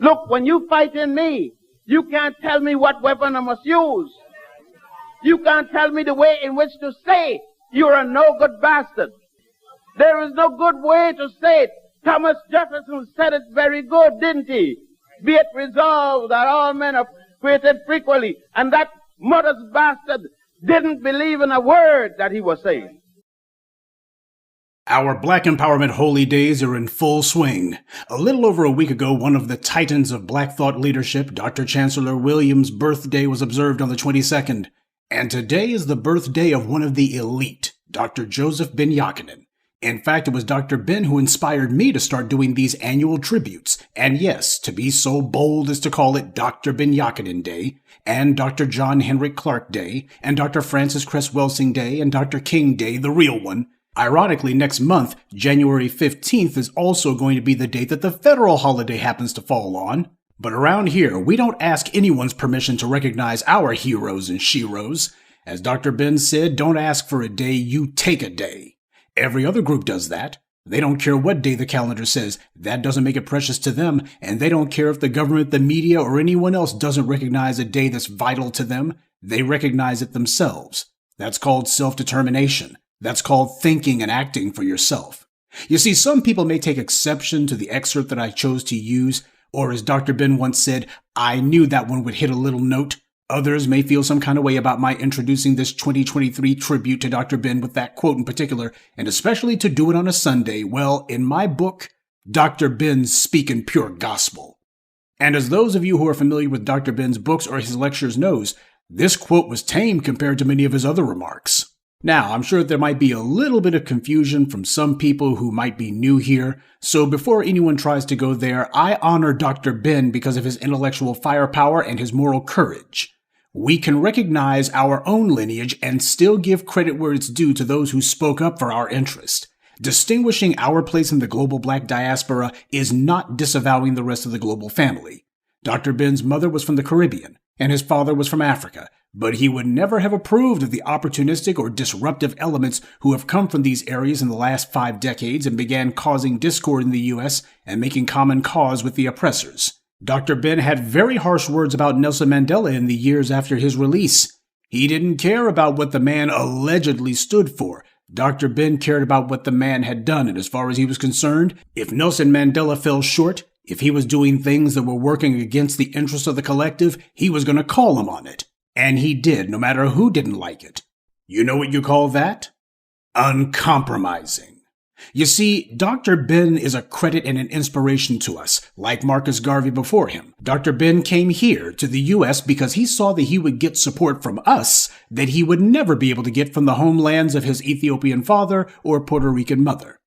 Look, when you fighting me, you can't tell me what weapon I must use. You can't tell me the way in which to say you're a no-good bastard. There is no good way to say it. Thomas Jefferson said it very good, didn't he? Be it resolved that all men are created equally. And that mother's bastard didn't believe in a word that he was saying. Our Black Empowerment Holy Days are in full swing. A little over a week ago, one of the titans of Black thought leadership, Dr. Chancellor Williams' birthday was observed on the 22nd. And today is the birthday of one of the elite, Dr. Yosef Ben-Jochannan. In fact, it was Dr. Ben who inspired me to start doing these annual tributes. And yes, to be so bold as to call it Dr. Ben-Jochannan Day, and Dr. John Henrik Clarke Day, and Dr. Francis Cress Welsing Day, and Dr. King Day, the real one. Ironically, next month, January 15th, is also going to be the date that the federal holiday happens to fall on. But around here, we don't ask anyone's permission to recognize our heroes and sheroes. As Dr. Ben said, don't ask for a day, you take a day. Every other group does that. They don't care what day the calendar says. That doesn't make it precious to them, and they don't care if the government, the media, or anyone else doesn't recognize a day that's vital to them. They recognize it themselves. That's called self-determination. That's called thinking and acting for yourself. You see, some people may take exception to the excerpt that I chose to use, or as Dr. Ben once said, I knew that one would hit a little note. Others may feel some kind of way about my introducing this 2023 tribute to Dr. Ben with that quote in particular, and especially to do it on a Sunday. Well, in my book, Dr. Ben's speaking pure gospel. And as those of you who are familiar with Dr. Ben's books or his lectures knows, this quote was tame compared to many of his other remarks. Now, I'm sure there might be a little bit of confusion from some people who might be new here, so before anyone tries to go there, I honor Dr. Ben because of his intellectual firepower and his moral courage. We can recognize our own lineage and still give credit where it's due to those who spoke up for our interest. Distinguishing our place in the global Black diaspora is not disavowing the rest of the global family. Dr. Ben's mother was from the Caribbean, and his father was from Africa. But he would never have approved of the opportunistic or disruptive elements who have come from these areas in the last 5 decades and began causing discord in the U.S. and making common cause with the oppressors. Dr. Ben had very harsh words about Nelson Mandela in the years after his release. He didn't care about what the man allegedly stood for. Dr. Ben cared about what the man had done, and as far as he was concerned, if Nelson Mandela fell short, if he was doing things that were working against the interests of the collective, he was going to call him on it. And he did, no matter who didn't like it. You know what you call that? Uncompromising. You see, Dr. Ben is a credit and an inspiration to us, like Marcus Garvey before him. Dr. Ben came here to the U.S. because he saw that he would get support from us that he would never be able to get from the homelands of his Ethiopian father or Puerto Rican mother.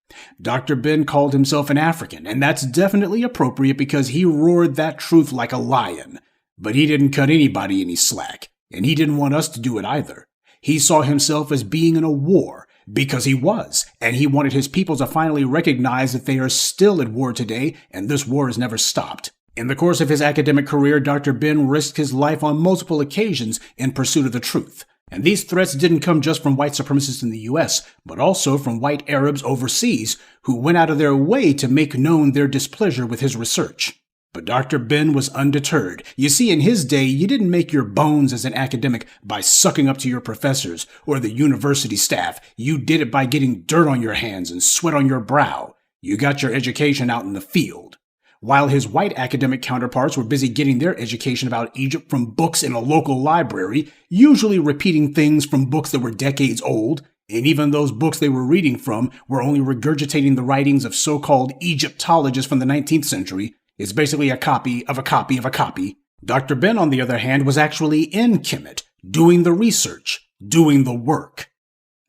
Dr. Ben called himself an African, and that's definitely appropriate because he roared that truth like a lion. But he didn't cut anybody any slack. And he didn't want us to do it either. He saw himself as being in a war, because he was, and he wanted his people to finally recognize that they are still at war today, and this war has never stopped. In the course of his academic career, Dr. Ben risked his life on multiple occasions in pursuit of the truth. And these threats didn't come just from white supremacists in the U.S., but also from white Arabs overseas who went out of their way to make known their displeasure with his research. But Dr. Ben was undeterred. You see, in his day, you didn't make your bones as an academic by sucking up to your professors or the university staff. You did it by getting dirt on your hands and sweat on your brow. You got your education out in the field. While his white academic counterparts were busy getting their education about Egypt from books in a local library, usually repeating things from books that were decades old, and even those books they were reading from were only regurgitating the writings of so-called Egyptologists from the 19th century, it's basically a copy of a copy of a copy. Dr. Ben, on the other hand, was actually in Kemet, doing the research, doing the work.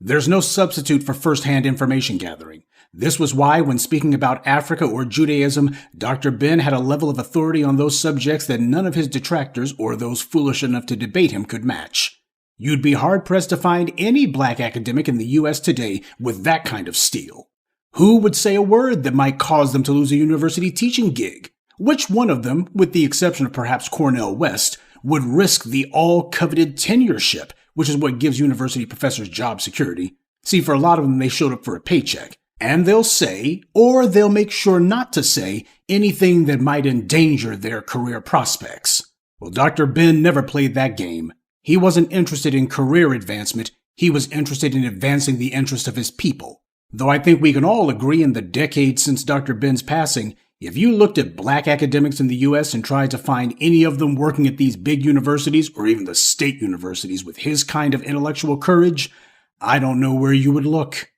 There's no substitute for first-hand information gathering. This was why, when speaking about Africa or Judaism, Dr. Ben had a level of authority on those subjects that none of his detractors or those foolish enough to debate him could match. You'd be hard-pressed to find any black academic in the U.S. today with that kind of steel. Who would say a word that might cause them to lose a university teaching gig? Which one of them, with the exception of perhaps Cornel West, would risk the all-coveted tenureship, which is what gives university professors job security? See, for a lot of them, they showed up for a paycheck. And they'll say, or they'll make sure not to say, anything that might endanger their career prospects. Well, Dr. Ben never played that game. He wasn't interested in career advancement. He was interested in advancing the interest of his people. Though I think we can all agree in the decades since Dr. Ben's passing, if you looked at black academics in the U.S. and tried to find any of them working at these big universities or even the state universities with his kind of intellectual courage, I don't know where you would look.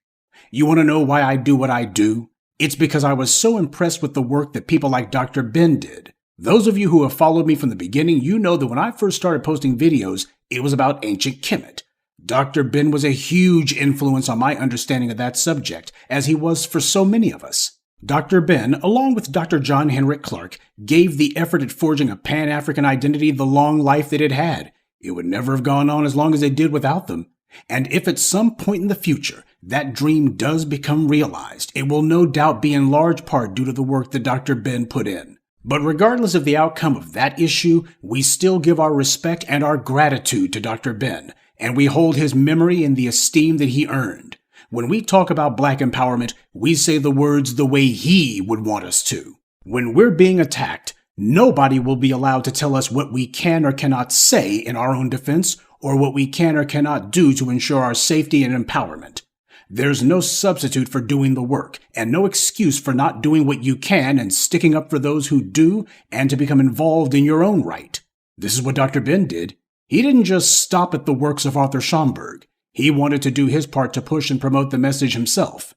You want to know why I do what I do? It's because I was so impressed with the work that people like Dr. Ben did. Those of you who have followed me from the beginning, you know that when I first started posting videos, it was about ancient Kemet. Dr. Ben was a huge influence on my understanding of that subject, as he was for so many of us. Dr. Ben, along with Dr. John Henrik Clarke, gave the effort at forging a Pan-African identity the long life that it had. It would never have gone on as long as it did without them. And if at some point in the future that dream does become realized, it will no doubt be in large part due to the work that Dr. Ben put in. But regardless of the outcome of that issue, we still give our respect and our gratitude to Dr. Ben, and we hold his memory in the esteem that he earned. When we talk about black empowerment, we say the words the way he would want us to. When we're being attacked, nobody will be allowed to tell us what we can or cannot say in our own defense, or what we can or cannot do to ensure our safety and empowerment. There's no substitute for doing the work, and no excuse for not doing what you can and sticking up for those who do, and to become involved in your own right. This is what Dr. Ben did. He didn't just stop at the works of Arthur Schomburg. He wanted to do his part to push and promote the message himself.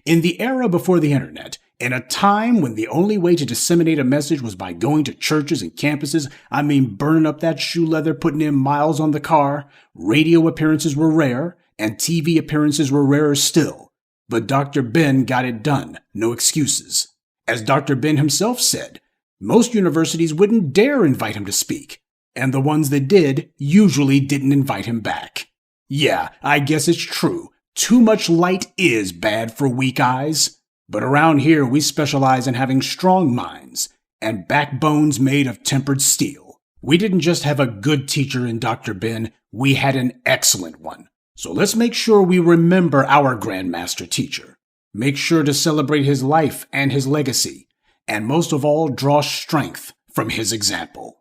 In the era before the internet, in a time when the only way to disseminate a message was by going to churches and campuses, burning up that shoe leather, putting in miles on the car, radio appearances were rare, and TV appearances were rarer still. But Dr. Ben got it done, no excuses. As Dr. Ben himself said, most universities wouldn't dare invite him to speak, and the ones that did usually didn't invite him back. Yeah, I guess it's true. Too much light is bad for weak eyes. But around here, we specialize in having strong minds and backbones made of tempered steel. We didn't just have a good teacher in Dr. Ben, we had an excellent one. So let's make sure we remember our Grandmaster teacher. Make sure to celebrate his life and his legacy, and most of all, draw strength from his example.